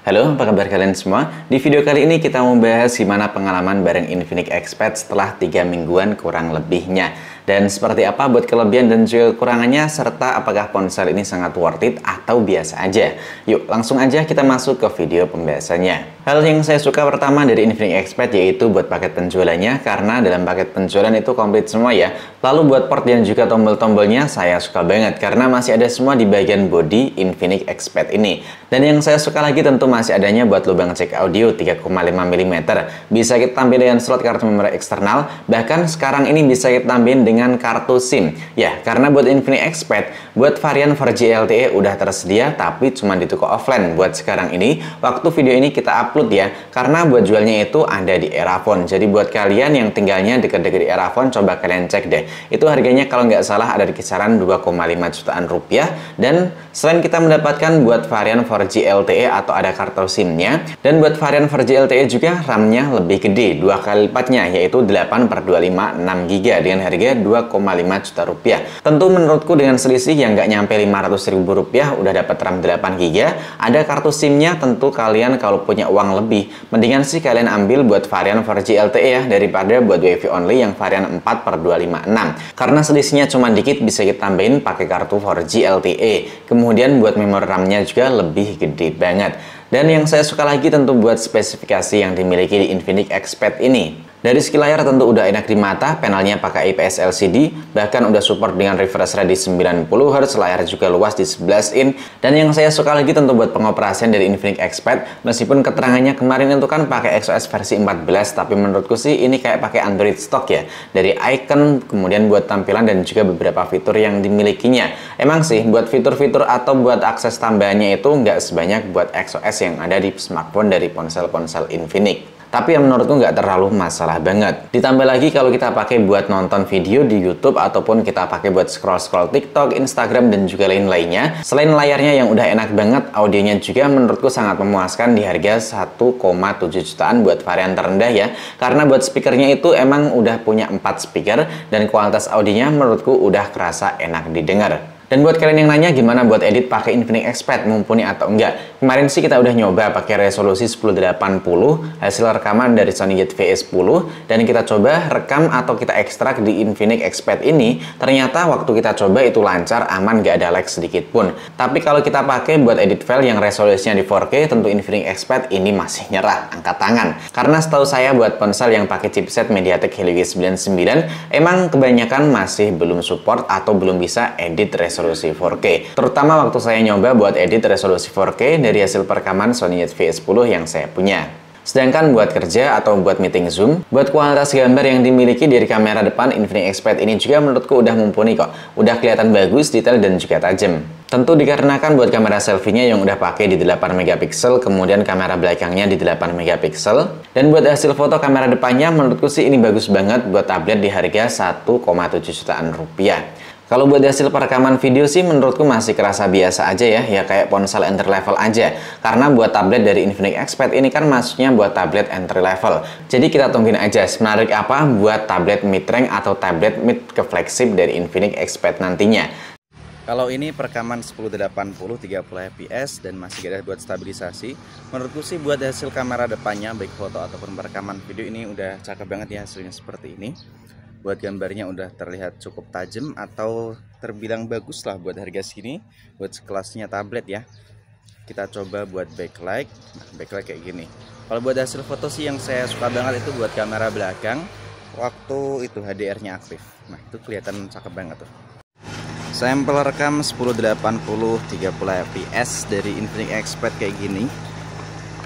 Halo, apa kabar kalian semua? Di video kali ini kita membahas gimana pengalaman bareng Infinix Expert setelah 3 mingguan kurang lebihnya. Dan seperti apa buat kelebihan dan juga kekurangannya, serta apakah ponsel ini sangat worth it atau biasa aja. Yuk, langsung aja kita masuk ke video pembahasannya. Hal yang saya suka pertama dari Infinix Expert yaitu buat paket penjualannya, karena dalam paket penjualan itu komplit semua ya. Lalu buat port dan juga tombol-tombolnya saya suka banget, karena masih ada semua di bagian body Infinix Expert ini. Dan yang saya suka lagi tentu masih adanya buat lubang cek audio 3,5 mm. Bisa kita tampil dengan slot kartu memori eksternal, bahkan sekarang ini bisa kita tampilin dengan kartu SIM. Ya, karena buat Infinix Expert, buat varian 4G LTE udah tersedia, tapi cuma di toko offline buat sekarang ini. Waktu video ini kita upload ya, karena buat jualnya itu ada di Erafone. Jadi buat kalian yang tinggalnya dekat-dekat di Erafone, coba kalian cek deh. Itu harganya kalau nggak salah ada di kisaran 2,5 jutaan rupiah. Dan selain kita mendapatkan buat varian 4G LTE atau ada kartu SIM-nya, dan buat varian 4G LTE juga RAM-nya lebih gede, 2 kali lipatnya, yaitu 8/256 GB dengan harga 2,5 juta rupiah. Tentu menurutku dengan selisih yang nggak nyampe 500.000 rupiah udah dapat RAM 8 GB, ada kartu SIM-nya. Tentu kalian kalau punya uang lebih, mendingan sih kalian ambil buat varian 4G LTE ya, daripada buat WiFi only yang varian 4/256. Karena selisihnya cuma dikit, bisa kita tambahin pakai kartu 4G LTE. Kemudian buat memori RAM-nya juga lebih gede banget. Dan yang saya suka lagi tentu buat spesifikasi yang dimiliki di Infinix Expert ini. Dari segi layar tentu udah enak di mata, panelnya pakai IPS LCD, bahkan udah support dengan refresh rate di 90Hz, layar juga luas di 11 in. Dan yang saya suka lagi tentu buat pengoperasian dari Infinix Expert, meskipun keterangannya kemarin itu kan pakai XOS versi 14, tapi menurutku sih ini kayak pakai Android stock ya. Dari icon, kemudian buat tampilan dan juga beberapa fitur yang dimilikinya. Emang sih buat fitur-fitur atau buat akses tambahannya itu nggak sebanyak buat XOS yang ada di smartphone dari ponsel-ponsel Infinix. Tapi yang menurutku nggak terlalu masalah banget. Ditambah lagi kalau kita pakai buat nonton video di YouTube ataupun kita pakai buat scroll-scroll TikTok, Instagram, dan juga lain-lainnya. Selain layarnya yang udah enak banget, audionya juga menurutku sangat memuaskan di harga 1,7 jutaan buat varian terendah ya. Karena buat speakernya itu emang udah punya 4 speaker dan kualitas audionya menurutku udah kerasa enak didengar. Dan buat kalian yang nanya gimana buat edit pakai Infinix Expert, mumpuni atau enggak? Kemarin sih kita udah nyoba pakai resolusi 1080 hasil rekaman dari Sony ZV-E10, dan kita coba rekam atau kita ekstrak di Infinix Expert ini. Ternyata waktu kita coba itu lancar, aman, gak ada lag sedikit pun. Tapi kalau kita pakai buat edit file yang resolusinya di 4K, tentu Infinix Expert ini masih nyerah, angkat tangan. Karena setahu saya buat ponsel yang pakai chipset MediaTek Helio G99 emang kebanyakan masih belum support atau belum bisa edit resolusi 4K. Terutama waktu saya nyoba buat edit resolusi 4K dari hasil perekaman Sony ZV-E10 yang saya punya. Sedangkan buat kerja atau buat meeting Zoom, buat kualitas gambar yang dimiliki dari kamera depan Infinix Expert ini juga menurutku udah mumpuni kok. Udah kelihatan bagus, detail, dan juga tajam. Tentu dikarenakan buat kamera selfie-nya yang udah pakai di 8 megapiksel, kemudian kamera belakangnya di 8 megapiksel. Dan buat hasil foto kamera depannya menurutku sih ini bagus banget buat tablet di harga 1,7 jutaan rupiah. Kalau buat hasil perekaman video sih menurutku masih kerasa biasa aja ya kayak ponsel entry level aja. Karena buat tablet dari Infinix Expert ini kan maksudnya buat tablet entry level. Jadi kita tungguin aja semenarik apa buat tablet mid-range atau tablet mid ke flagship dari Infinix Expert nantinya. Kalau ini perekaman 1080 30 fps dan masih ada buat stabilisasi, menurutku sih buat hasil kamera depannya baik foto ataupun perekaman video ini udah cakep banget ya, hasilnya seperti ini. Buat gambarnya udah terlihat cukup tajam atau terbilang bagus lah buat harga sini, buat sekelasnya tablet ya. Kita coba buat backlight. Nah, backlight kayak gini. Kalau buat hasil foto sih yang saya suka banget itu buat kamera belakang waktu itu HDR-nya aktif. Nah, itu kelihatan cakep banget tuh. Sampel rekam 1080 30 fps dari Infinix Expert kayak gini.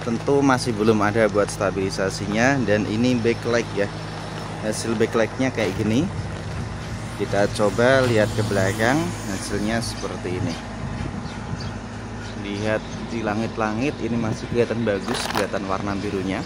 Tentu masih belum ada buat stabilisasinya, dan ini backlight ya. Hasil backlightnya kayak gini. Kita coba lihat ke belakang, hasilnya seperti ini. Lihat di langit-langit ini masih kelihatan bagus, kelihatan warna birunya.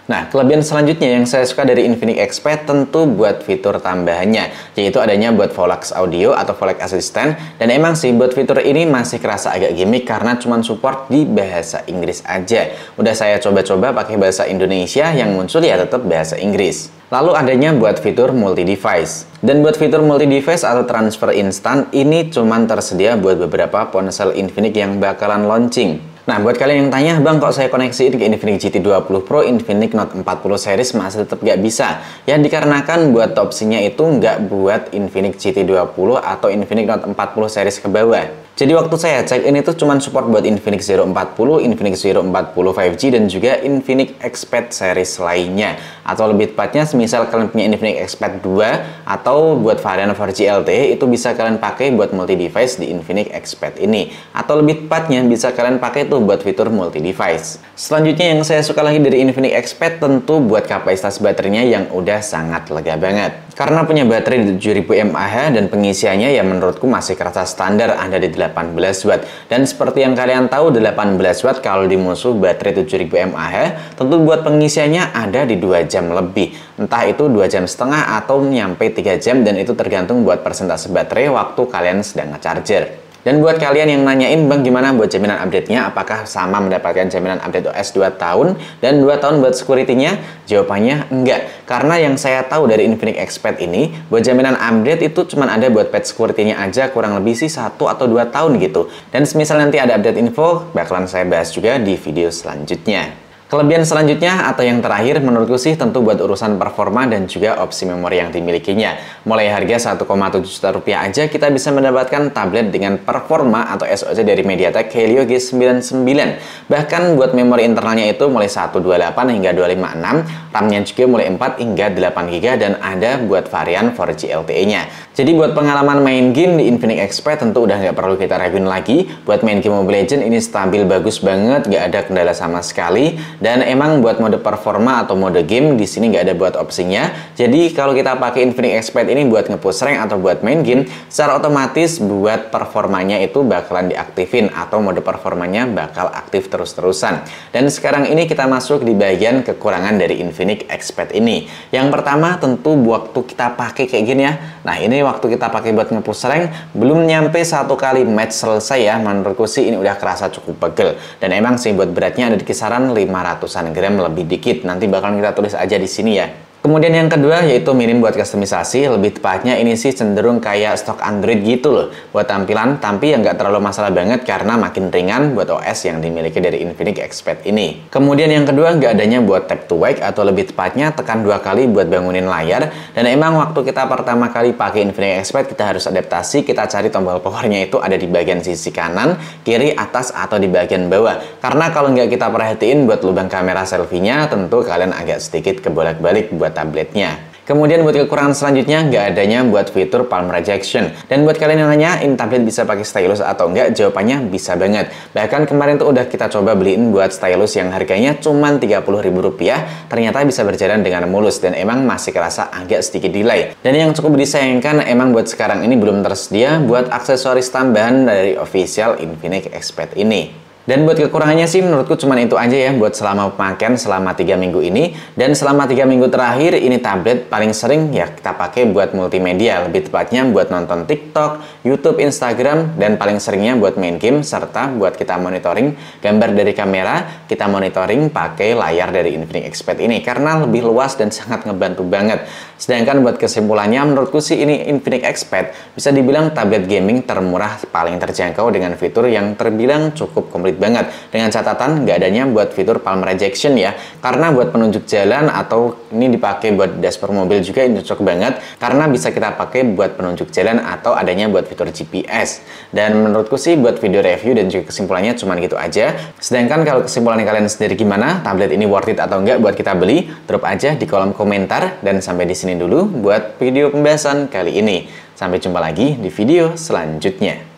Nah, kelebihan selanjutnya yang saya suka dari Infinix Expert tentu buat fitur tambahannya, yaitu adanya buat Volex Audio atau Volex Assistant. Dan emang sih buat fitur ini masih kerasa agak gimmick karena cuma support di bahasa Inggris aja. Udah saya coba-coba pakai bahasa Indonesia, yang muncul ya tetap bahasa Inggris. Lalu adanya buat fitur multi-device. Dan buat fitur multi-device atau transfer instan ini cuma tersedia buat beberapa ponsel Infinix yang bakalan launching. Nah, buat kalian yang tanya, Bang, kok saya koneksiin ke Infinix GT20 Pro, Infinix Note 40 series masih tetap nggak bisa? Ya, dikarenakan buat opsinya itu nggak buat Infinix GT20 atau Infinix Note 40 series ke bawah. Jadi waktu saya cek ini tuh cuman support buat Infinix Zero 40, Infinix Zero 40 5G, dan juga Infinix Xpad series lainnya. Atau lebih tepatnya, semisal kalian punya Infinix Xpad 2 atau buat varian 4G LTE, itu bisa kalian pakai buat multi-device di Infinix Xpad ini. Atau lebih tepatnya, bisa kalian pakai tuh buat fitur multi-device. Selanjutnya yang saya suka lagi dari Infinix Xpad tentu buat kapasitas baterainya yang udah sangat lega banget. Karena punya baterai 7000 mAh dan pengisiannya ya menurutku masih kerasa standar, ada di 18 watt. Dan seperti yang kalian tahu, 18 watt kalau di musuh baterai 7000 mAh, tentu buat pengisiannya ada di 2 jam lebih. Entah itu 2 jam setengah atau nyampe 3 jam, dan itu tergantung buat persentase baterai waktu kalian sedang nge-charger. Dan buat kalian yang nanyain, Bang, gimana buat jaminan update-nya? Apakah sama mendapatkan jaminan update OS 2 tahun dan 2 tahun buat security-nya? Jawabannya enggak. Karena yang saya tahu dari Infinix Xpad ini, buat jaminan update itu cuma ada buat patch security-nya aja, kurang lebih sih 1 atau 2 tahun gitu. Dan semisal nanti ada update info, bakalan saya bahas juga di video selanjutnya. Kelebihan selanjutnya atau yang terakhir menurutku sih tentu buat urusan performa dan juga opsi memori yang dimilikinya. Mulai harga 1,7 juta rupiah aja kita bisa mendapatkan tablet dengan performa atau SoC dari MediaTek Helio G99. Bahkan buat memori internalnya itu mulai 128 hingga 256, RAM-nya juga mulai 4 hingga 8 GB, dan ada buat varian 4G LTE-nya. Jadi buat pengalaman main game di Infinix Xpad tentu udah nggak perlu kita raguin lagi. Buat main game Mobile Legends ini stabil, bagus banget, nggak ada kendala sama sekali. Dan emang buat mode performa atau mode game di sini nggak ada buat opsinya. Jadi kalau kita pakai Infinix Xpad ini buat nge-push rank atau buat main game, secara otomatis buat performanya itu bakalan diaktifin atau mode performanya bakal aktif terus-terusan. Dan sekarang ini kita masuk di bagian kekurangan dari Infinix Xpad ini. Yang pertama tentu waktu kita pakai kayak gini ya. Nah, ini waktu kita pakai buat nge-push rank belum nyampe 1 kali match selesai ya. Menurutku sih ini udah kerasa cukup pegel. Dan emang sih buat beratnya ada di kisaran 500-an gram lebih dikit. Nanti bakalan kita tulis aja di sini ya. Kemudian yang kedua yaitu minim buat kustomisasi. Lebih tepatnya ini sih cenderung kayak stok Android gitu loh buat tampilan, tapi yang nggak terlalu masalah banget karena makin ringan buat OS yang dimiliki dari Infinix Xpad ini. Kemudian yang kedua nggak adanya buat tap to wake atau lebih tepatnya tekan 2 kali buat bangunin layar. Dan emang waktu kita pertama kali pakai Infinix Xpad kita harus adaptasi, kita cari tombol powernya itu ada di bagian sisi kanan, kiri, atas, atau di bagian bawah. Karena kalau nggak kita perhatiin buat lubang kamera selfie-nya tentu kalian agak sedikit kebolak-balik buat tabletnya. Kemudian buat kekurangan selanjutnya nggak adanya buat fitur palm rejection. Dan buat kalian yang nanya, ini tablet bisa pakai stylus atau enggak? Jawabannya bisa banget. Bahkan kemarin tuh udah kita coba beliin buat stylus yang harganya cuma Rp30.000. Ternyata bisa berjalan dengan mulus dan emang masih kerasa agak sedikit delay. Dan yang cukup disayangkan emang buat sekarang ini belum tersedia buat aksesoris tambahan dari official Infinix Xpad ini. Dan buat kekurangannya sih menurutku cuman itu aja ya buat selama pemakaian selama 3 minggu ini. Dan selama 3 minggu terakhir ini tablet paling sering ya kita pakai buat multimedia, lebih tepatnya buat nonton TikTok, YouTube, Instagram, dan paling seringnya buat main game serta buat kita monitoring gambar dari kamera, kita monitoring pakai layar dari Infinix Xpad ini karena lebih luas dan sangat ngebantu banget. Sedangkan buat kesimpulannya menurutku sih ini Infinix Xpad bisa dibilang tablet gaming termurah paling terjangkau dengan fitur yang terbilang cukup komplit banget, dengan catatan nggak adanya buat fitur palm rejection ya, karena buat penunjuk jalan atau ini dipakai buat dashboard mobil juga ini cocok banget karena bisa kita pakai buat penunjuk jalan atau adanya buat fitur GPS. Dan menurutku sih buat video review dan juga kesimpulannya cuman gitu aja. Sedangkan kalau kesimpulannya kalian sendiri gimana, tablet ini worth it atau enggak buat kita beli, drop aja di kolom komentar. Dan sampai di sini dulu buat video pembahasan kali ini. Sampai jumpa lagi di video selanjutnya.